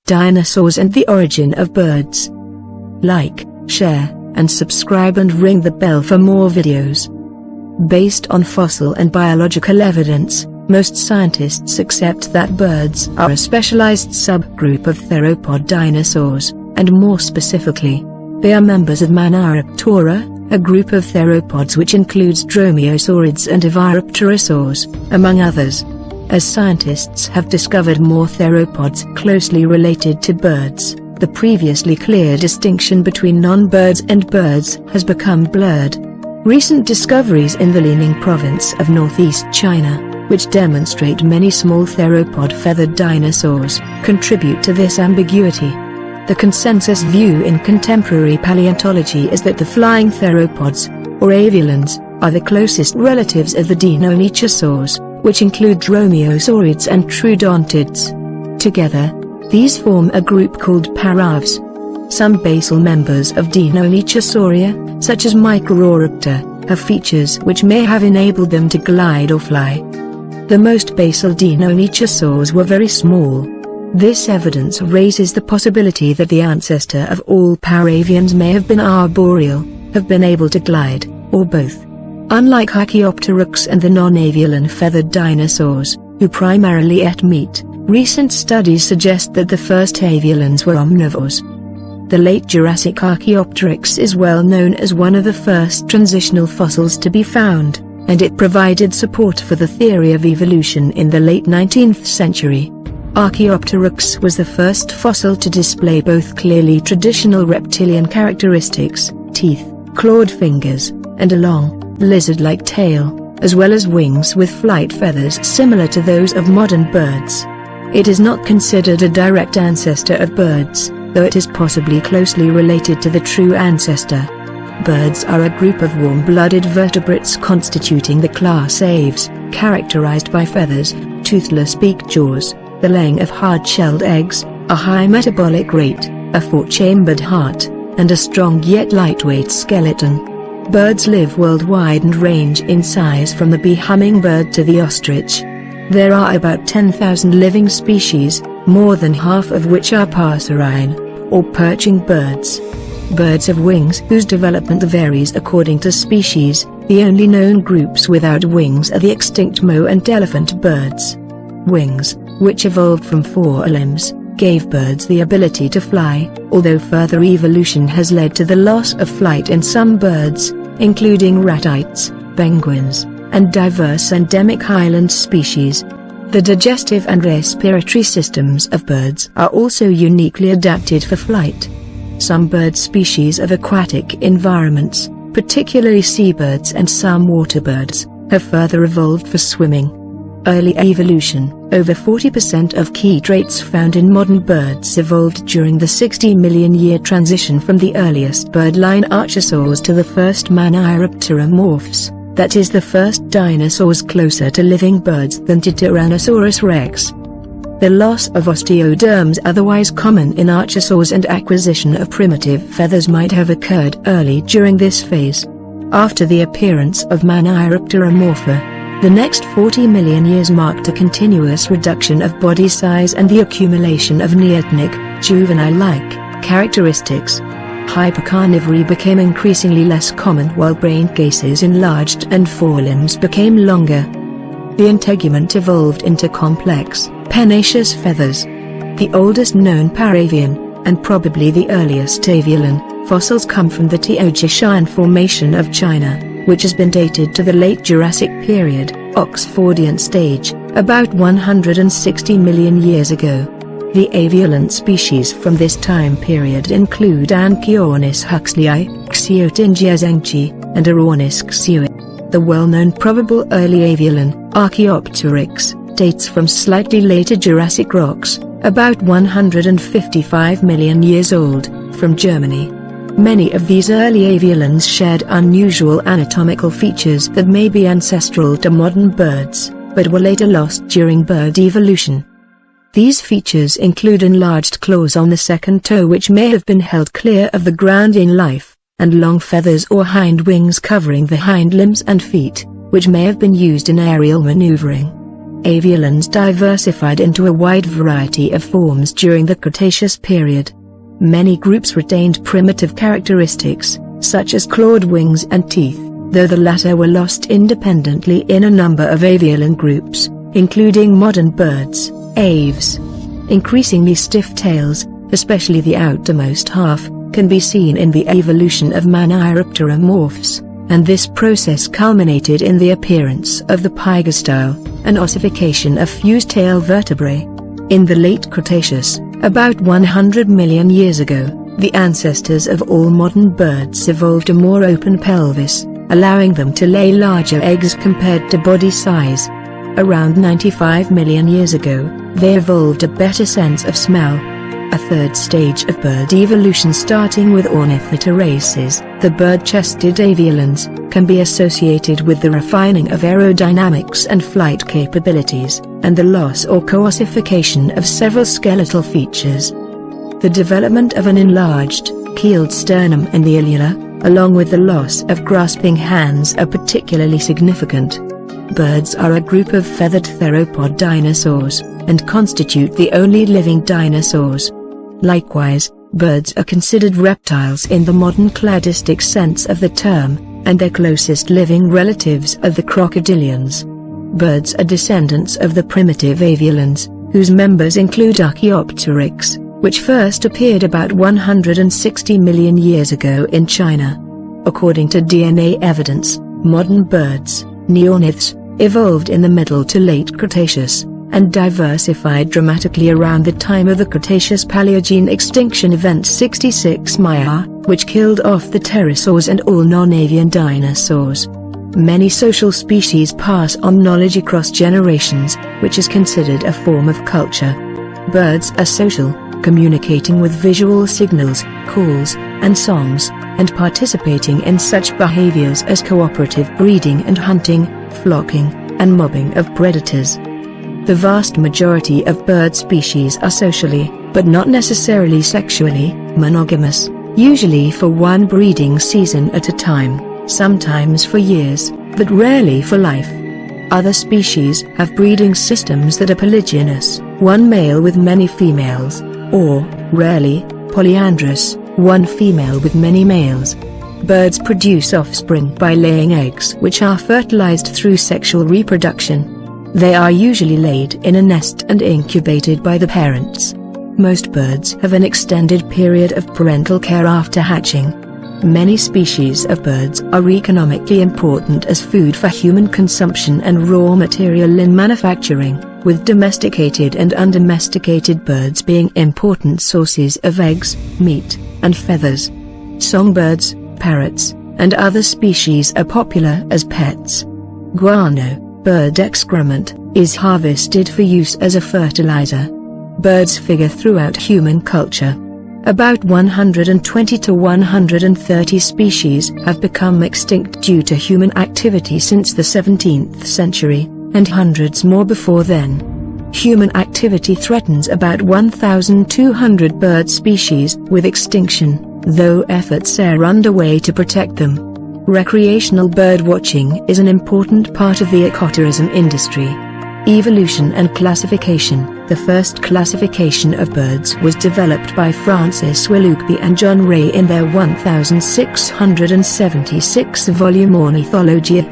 Dinosaurs and the Origin of Birds. Like, share, and subscribe and ring the bell for more videos. Based on fossil and biological evidence, most scientists accept that birds are a specialized subgroup of theropod dinosaurs, and more specifically, they are members of Maniraptora, a group of theropods which includes dromaeosaurids and oviraptorosaurs, among others. As scientists have discovered more theropods closely related to birds, the previously clear distinction between non-birds and birds has become blurred. Recent discoveries in the Liaoning province of northeast China, which demonstrate many small theropod feathered dinosaurs, contribute to this ambiguity. The consensus view in contemporary paleontology is that the flying theropods, or aviolans, are the closest relatives of the Deinonychosaurs, which include dromaeosaurids and troodontids. Together, these form a group called Paravs. Some basal members of Deinonychosauria, such as Microraptor, have features which may have enabled them to glide or fly. The most basal Deinonychosaurs were very small. This evidence raises the possibility that the ancestor of all paravians may have been arboreal, have been able to glide, or both. Unlike Archaeopteryx and the non-avialan feathered dinosaurs, who primarily ate meat, recent studies suggest that the first avialans were omnivores. The late Jurassic Archaeopteryx is well known as one of the first transitional fossils to be found, and it provided support for the theory of evolution in the late 19th century. Archaeopteryx was the first fossil to display both clearly traditional reptilian characteristics, teeth, clawed fingers, and a long, lizard-like tail, as well as wings with flight feathers similar to those of modern birds. It is not considered a direct ancestor of birds, though it is possibly closely related to the true ancestor. Birds are a group of warm-blooded vertebrates constituting the class Aves, characterized by feathers, toothless beaked jaws, the laying of hard-shelled eggs, a high metabolic rate, a four-chambered heart, and a strong yet lightweight skeleton. Birds live worldwide and range in size from the bee hummingbird to the ostrich. There are about 10,000 living species, more than half of which are passerine, or perching birds. Birds have wings whose development varies according to species. The only known groups without wings are the extinct moa and elephant birds. Wings, which evolved from forelimbs, gave birds the ability to fly, although further evolution has led to the loss of flight in some birds, including ratites, penguins, and diverse endemic highland species. The digestive and respiratory systems of birds are also uniquely adapted for flight. Some bird species of aquatic environments, particularly seabirds and some waterbirds, have further evolved for swimming. Early evolution. Over 40% of key traits found in modern birds evolved during the 60 million year transition from the earliest birdline archosaurs to the first Maniraptoromorphs, that is the first dinosaurs closer to living birds than to Tyrannosaurus rex. The loss of osteoderms otherwise common in archosaurs and acquisition of primitive feathers might have occurred early during this phase. After the appearance of Maniraptoromorpha, the next 40 million years marked a continuous reduction of body size and the accumulation of neotenic, juvenile-like, characteristics. Hypercarnivory became increasingly less common while brain cases enlarged and forelimbs became longer. The integument evolved into complex, pennaceous feathers. The oldest known paravian, and probably the earliest avialan, fossils come from the Tianjishan Formation of China, which has been dated to the late Jurassic period, Oxfordian stage, about 160 million years ago. The avialan species from this time period include Anchiornis huxleyi, Xiotingia zengqi, and Aornis xui. The well-known probable early avialan, Archaeopteryx, dates from slightly later Jurassic rocks, about 155 million years old, from Germany. Many of these early avialans shared unusual anatomical features that may be ancestral to modern birds, but were later lost during bird evolution. These features include enlarged claws on the second toe which may have been held clear of the ground in life, and long feathers or hind wings covering the hind limbs and feet, which may have been used in aerial maneuvering. Aviolans diversified into a wide variety of forms during the Cretaceous period. Many groups retained primitive characteristics, such as clawed wings and teeth, though the latter were lost independently in a number of aviolan groups, including modern birds, aves. Increasingly stiff tails, especially the outermost half, can be seen in the evolution of Maniraptora morphs, and this process culminated in the appearance of the pygostyle, an ossification of fused-tail vertebrae. In the late Cretaceous, about 100 million years ago, the ancestors of all modern birds evolved a more open pelvis, allowing them to lay larger eggs compared to body size. Around 95 million years ago, they evolved a better sense of smell. A third stage of bird evolution, starting with ornithoteraces, the bird-chested aviolans, can be associated with the refining of aerodynamics and flight capabilities, and the loss or co-ossification of several skeletal features. The development of an enlarged, keeled sternum in the ulula, along with the loss of grasping hands, are particularly significant. Birds are a group of feathered theropod dinosaurs, and constitute the only living dinosaurs. Likewise, birds are considered reptiles in the modern cladistic sense of the term, and their closest living relatives are the crocodilians. Birds are descendants of the primitive aviolans, whose members include Archaeopteryx, which first appeared about 160 million years ago in China. According to DNA evidence, modern birds, neorniths, evolved in the Middle to Late Cretaceous, and diversified dramatically around the time of the Cretaceous-Paleogene extinction event 66 Mya, which killed off the pterosaurs and all non-avian dinosaurs. Many social species pass on knowledge across generations, which is considered a form of culture. Birds are social, communicating with visual signals, calls, and songs, and participating in such behaviors as cooperative breeding and hunting, flocking, and mobbing of predators. The vast majority of bird species are socially, but not necessarily sexually, monogamous, usually for one breeding season at a time, sometimes for years, but rarely for life. Other species have breeding systems that are polygynous, one male with many females, or, rarely, polyandrous, one female with many males. Birds produce offspring by laying eggs which are fertilized through sexual reproduction. They are usually laid in a nest and incubated by the parents. Most birds have an extended period of parental care after hatching. Many species of birds are economically important as food for human consumption and raw material in manufacturing, with domesticated and undomesticated birds being important sources of eggs, meat, and feathers. Songbirds, parrots, and other species are popular as pets. Guano, bird excrement, is harvested for use as a fertilizer. Birds figure throughout human culture. About 120 to 130 species have become extinct due to human activity since the 17th century, and hundreds more before then. Human activity threatens about 1,200 bird species with extinction, though efforts are underway to protect them. Recreational birdwatching is an important part of the ecotourism industry. Evolution and classification. The first classification of birds was developed by Francis Willoughby and John Ray in their 1676-volume Ornithologia.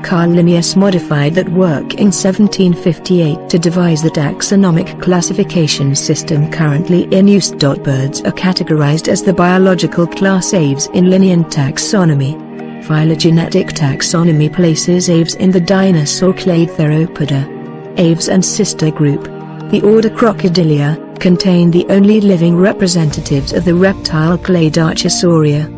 Carl Linnaeus modified that work in 1758 to devise the taxonomic classification system currently in use. Birds are categorized as the biological class Aves in Linnean taxonomy. Phylogenetic taxonomy places aves in the dinosaur clade Theropoda. Aves and sister group. The order Crocodilia contain the only living representatives of the reptile clade Archosauria.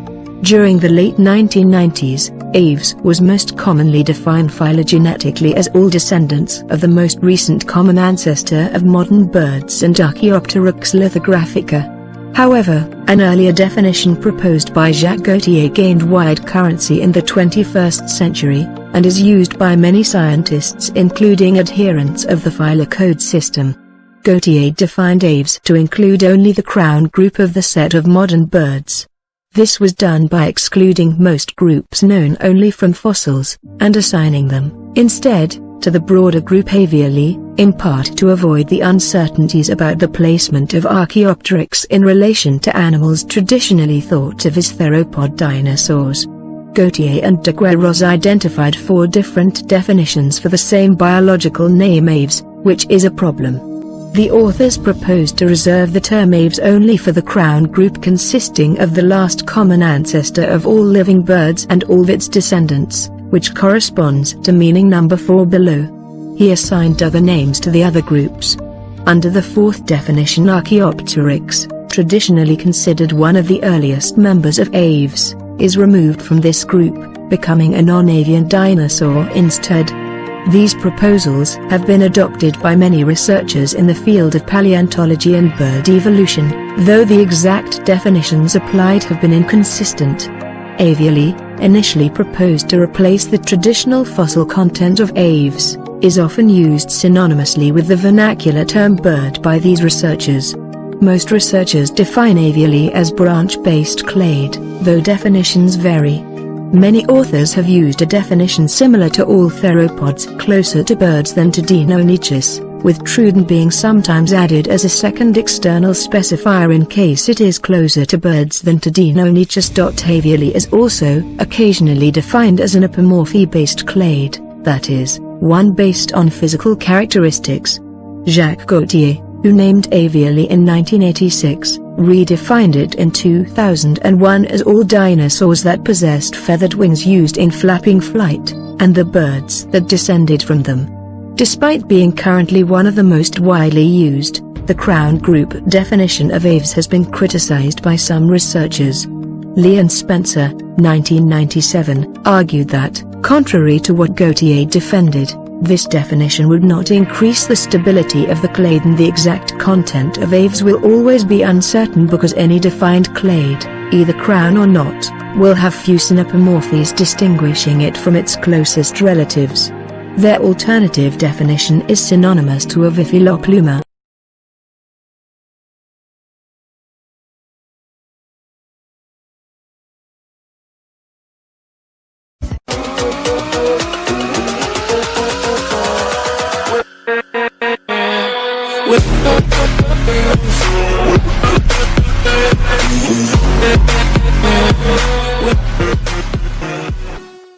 During the late 1990s, aves was most commonly defined phylogenetically as all descendants of the most recent common ancestor of modern birds and Archaeopteryx lithographica. However, an earlier definition proposed by Jacques Gautier gained wide currency in the 21st century, and is used by many scientists including adherents of the phyllocode system. Gautier defined aves to include only the crown group of the set of modern birds. This was done by excluding most groups known only from fossils, and assigning them, instead, to the broader group Avialae, in part to avoid the uncertainties about the placement of Archaeopteryx in relation to animals traditionally thought of as theropod dinosaurs. Gautier and de Queiroz identified 4 different definitions for the same biological name aves, which is a problem. The authors proposed to reserve the term aves only for the crown group consisting of the last common ancestor of all living birds and all of its descendants, which corresponds to meaning number 4 below. He assigned other names to the other groups. Under the 4th definition, Archaeopteryx, traditionally considered one of the earliest members of aves, is removed from this group, becoming a non-avian dinosaur instead. These proposals have been adopted by many researchers in the field of paleontology and bird evolution, though the exact definitions applied have been inconsistent. Avialae, initially proposed to replace the traditional fossil content of aves, is often used synonymously with the vernacular term bird by these researchers. Most researchers define Avialae as branch-based clade, though definitions vary. Many authors have used a definition similar to all theropods, closer to birds than to Deinonychus, with Truden being sometimes added as a second external specifier in case it is closer to birds than to Deinonychus. Avialae is also occasionally defined as an apomorphy-based clade, that is, one based on physical characteristics. Jacques Gautier, who named Avialae in 1986, redefined it in 2001 as all dinosaurs that possessed feathered wings used in flapping flight, and the birds that descended from them. Despite being currently one of the most widely used, the crown group definition of aves has been criticized by some researchers. Lee and Spencer, 1997, argued that, contrary to what Gautier defended, this definition would not increase the stability of the clade, and the exact content of aves will always be uncertain because any defined clade, either crown or not, will have few synapomorphies distinguishing it from its closest relatives. Their alternative definition is synonymous to Avifilopluma. With